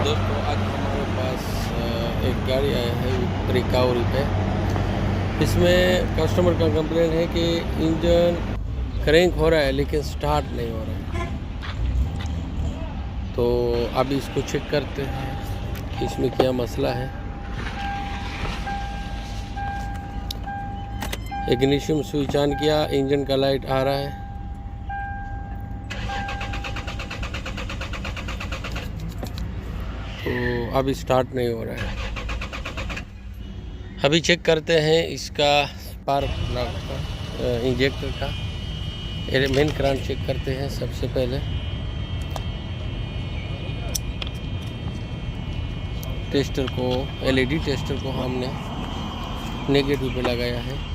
दोस्तों आज हमारे पास एक गाड़ी आया है रिकवरी पे। इसमें कस्टमर का कंप्लेन है कि इंजन क्रैंक हो रहा है लेकिन स्टार्ट नहीं हो रहा है। तो अभी इसको चेक करते हैं कि इसमें क्या मसला है। इग्निशन स्विच ऑन किया, इंजन का लाइट आ रहा है। तो अभी स्टार्ट नहीं हो रहा है। अभी चेक करते हैं इसका स्पार्क प्लग का, इंजेक्टर का मेन करंट चेक करते हैं। सबसे पहले टेस्टर को, एलईडी टेस्टर को हमने नेगेटिव पे लगाया है।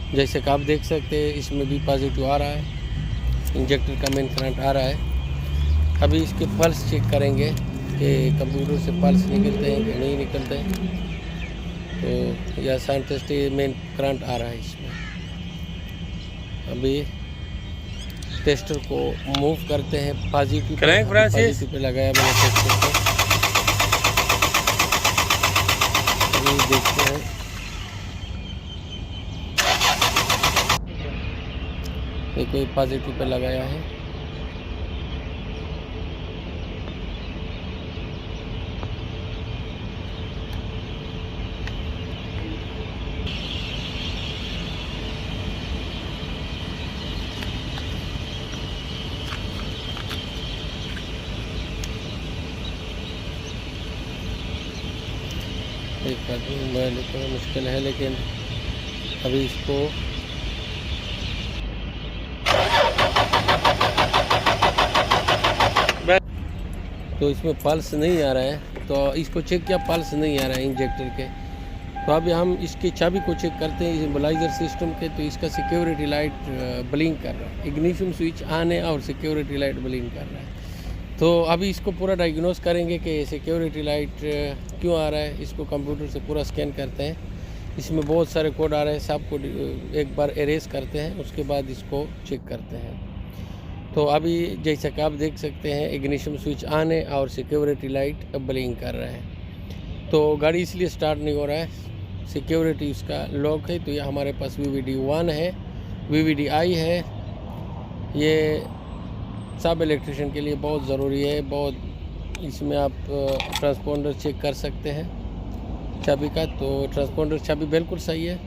जैसे कि आप देख सकते हैं इसमें भी पॉजिटिव आ रहा है, इंजेक्टर का मेन करंट आ रहा है। अभी इसके पल्स चेक करेंगे कि कंप्यूटर से पल्स निकलते हैं कि नहीं निकलते हैं। तो यह साइंटिस्ट मेन करंट आ रहा है इसमें। अभी टेस्टर को मूव करते हैं, पॉजिटिव पे लगाया मैंने टेस्टर को। अभी देखते हैं, कोई पॉजिटिव पे लगाया है। एक मोबाइल थोड़ा मुश्किल है, लेकिन अभी इसको तो इसमें पल्स नहीं आ रहा है। तो इसको चेक किया, पल्स नहीं आ रहा है इंजेक्टर के। तो अभी हम इसकी चाबी को चेक करते हैं इम्बलाइजर सिस्टम के। तो इसका सिक्योरिटी लाइट ब्लिंक कर रहा है, इग्निशन स्विच ऑन है और सिक्योरिटी लाइट ब्लिंक कर रहा है। तो अभी इसको पूरा डायग्नोस करेंगे कि सिक्योरिटी लाइट क्यों आ रहा है। इसको कंप्यूटर से पूरा स्कैन करते हैं। इसमें बहुत सारे कोड आ रहे हैं, सब कोड एक बार एरेज करते हैं, उसके बाद इसको चेक करते हैं। तो अभी जैसा कि आप देख सकते हैं इग्निशन स्विच ऑन है और सिक्योरिटी लाइट ब्लिंक कर रहा है। तो गाड़ी इसलिए स्टार्ट नहीं हो रहा है, सिक्योरिटी इसका लॉक है। तो ये हमारे पास VVD1 है, VVDI है। ये सब इलेक्ट्रिशियन के लिए बहुत ज़रूरी है। बहुत इसमें आप ट्रांसपोंडर चेक कर सकते हैं चाबी का। तो ट्रांसपोंडर चाबी बिल्कुल सही है,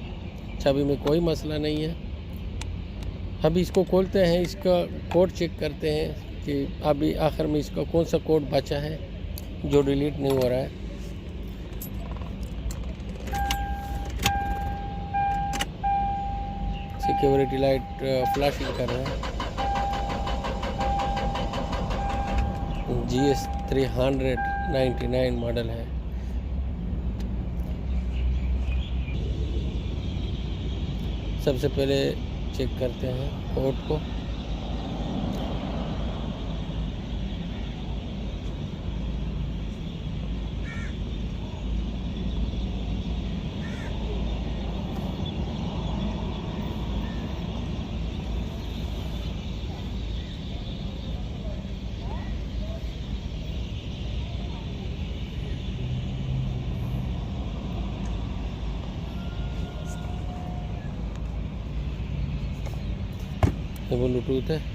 चाबी में कोई मसला नहीं है। अभी इसको खोलते हैं, इसका कोड चेक करते हैं कि अभी आखिर में इसका कौन सा कोड बचा है जो डिलीट नहीं हो रहा है। सिक्योरिटी लाइट फ्लैशिंग कर रहा है। GS 399 मॉडल है। सबसे पहले चेक करते हैं कोड को। ये ब्लूटूथ है। तो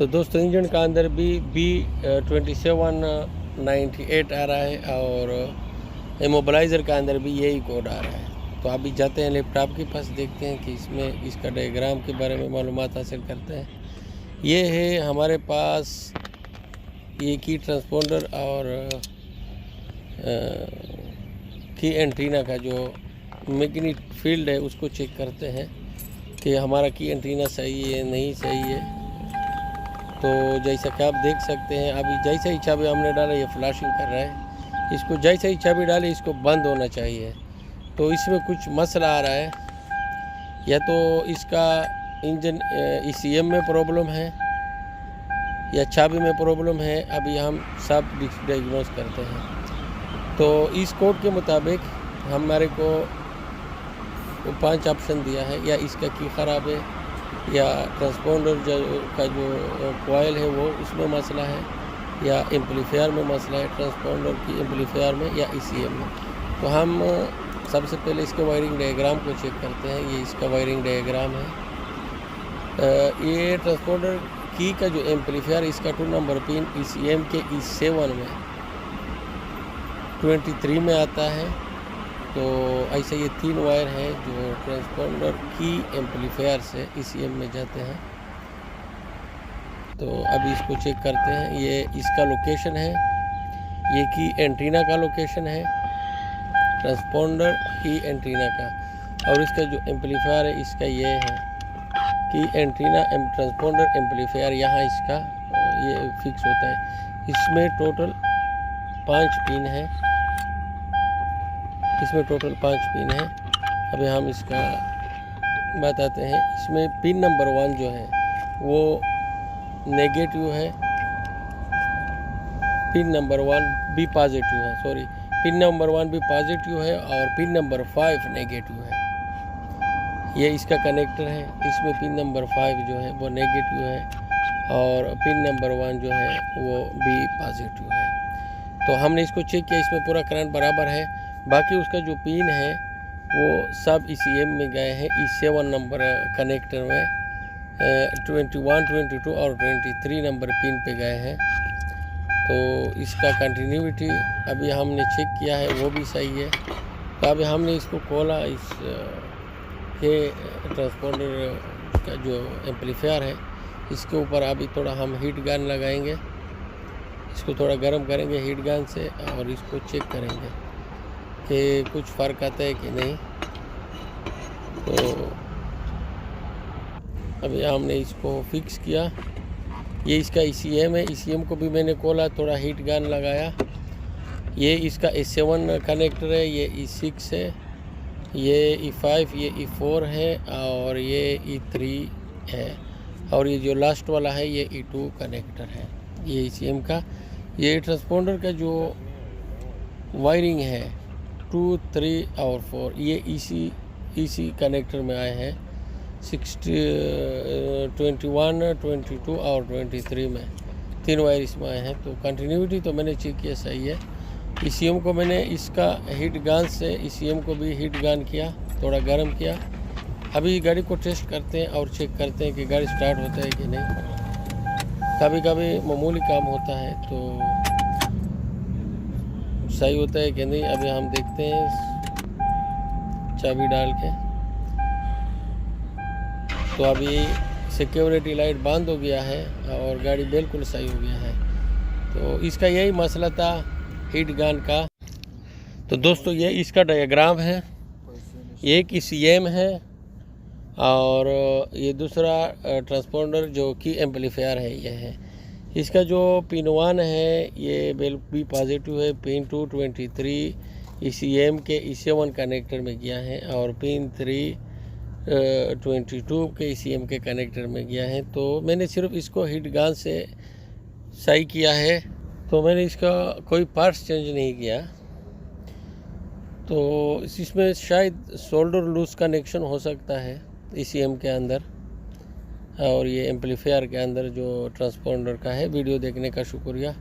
दोस्तों इंजन का अंदर भी B2798 आ रहा है और इमोबलाइज़र का अंदर भी यही कोड आ रहा है। तो अभी जाते हैं लैपटॉप के पास, देखते हैं कि इसमें इसका डायग्राम के बारे में मालूमात हासिल करते हैं। ये है हमारे पास ये की ट्रांसपोंडर और की एंटीना का जो मैग्नेटिक फील्ड है उसको चेक करते हैं कि हमारा की एंटीना सही है नहीं सही है। तो जैसा कि आप देख सकते हैं अभी जैसा ही चाबी हमने डाला ये फ्लैशिंग कर रहा है। इसको जैसे ही चाबी डाले इसको बंद होना चाहिए। तो इसमें कुछ मसला आ रहा है, या तो इसका इंजन ECM में प्रॉब्लम है या चाबी में प्रॉब्लम है। अभी हम सब डायग्नोस करते हैं। तो इस कोड के मुताबिक हमारे को 5 ऑप्शन दिया है, या इसका की ख़राब है, या ट्रांसपोंडर का जो कॉइल है वो उसमें मसला है, या एम्पलीफायर में मसला है, ट्रांसपोंडर की एम्पलीफायर में या ECM में। तो हम सबसे पहले इसके वायरिंग डायग्राम को चेक करते हैं। ये इसका वायरिंग डायग्राम है। ये ट्रांसपोंडर की का जो एम्पलीफायर, इसका 2 नंबर पिन ECM के E7 में 23 में आता है। तो ऐसे ये 3 वायर हैं जो ट्रांसपोंडर की एम्पलीफायर से ECM में जाते हैं। तो अभी इसको चेक करते हैं। ये इसका लोकेशन है, ये की एंटीना का लोकेशन है, ट्रांसपोंडर की एंटीना का, और इसका जो एम्पलीफायर है इसका ये है कि एंटीना ट्रांसपोंडर एम्पलीफायर यहाँ इसका ये फिक्स होता है। इसमें टोटल 5 पिन है, इसमें टोटल 5 पिन है। अभी हम इसका बताते हैं। इसमें पिन नंबर 1 जो है वो नेगेटिव है, पिन नंबर 1 भी पॉजिटिव है, सॉरी, पिन नंबर 1 भी पॉजिटिव है और पिन नंबर 5 नेगेटिव है। ये इसका कनेक्टर है। इसमें पिन नंबर 5 जो है वो नेगेटिव है और पिन नंबर 1 जो है वो भी पॉजिटिव है। तो हमने इसको चेक किया, इसमें पूरा करंट बराबर है। बाकी उसका जो पिन है वो सब ECM में गए हैं, E7 नंबर कनेक्टर में 21, 22 और 23 नंबर पिन पे गए हैं। तो इसका कंटिन्यूटी अभी हमने चेक किया है, वो भी सही है। तो अभी हमने इसको खोला, इस के ट्रांसपोंडर का जो एम्पलीफायर है इसके ऊपर अभी थोड़ा हम हीट गन लगाएंगे। इसको थोड़ा गर्म करेंगे हीट गन से और इसको चेक करेंगे कि कुछ फ़र्क आता है कि नहीं। तो अभी हमने इसको फिक्स किया। ये इसका ECM है, ECM को भी मैंने खोला, थोड़ा हीट गन लगाया। ये इसका E7 कनेक्टर है, ये E6 है, ये E5, ये E4 है और ये E3 है, और ये जो लास्ट वाला है ये E2 कनेक्टर है, ये ECM का। ये ट्रांसपोंडर का जो वायरिंग है 2, 3 और 4 ये EC कनेक्टर में आए हैं। 21, 22 और 23 में 3 वायर इसमें आए हैं। तो कंटिन्यूटी तो मैंने चेक किया सही है। ECM को मैंने इसका हीट गन से ECM को भी हीट गन किया, थोड़ा गर्म किया। अभी गाड़ी को टेस्ट करते हैं और चेक करते हैं कि गाड़ी स्टार्ट होता है कि नहीं। कभी कभी मामूली काम होता है तो सही होता है कि नहीं। अभी हम देखते हैं चाबी डाल के। तो अभी सिक्योरिटी लाइट बंद हो गया है और गाड़ी बिल्कुल सही हो गया है। तो इसका यही मसला था हीट गन का। तो दोस्तों ये इसका डायग्राम है। एक ECM है और ये दूसरा ट्रांसपोंडर जो कि एम्पलीफायर है ये है। इसका जो पिन 1 है ये भी पॉजिटिव है, पिन 2 23 ECM के E7 कनेक्टर में गया है और पिन 3 22 के ECM के कनेक्टर में गया है। तो मैंने सिर्फ इसको हीट गन से सही किया है, तो मैंने इसका कोई पार्ट्स चेंज नहीं किया। तो इसमें शायद शोल्डर लूज कनेक्शन हो सकता है ECM के अंदर और ये एम्पलीफायर के अंदर जो ट्रांसपोंडर का है। वीडियो देखने का शुक्रिया।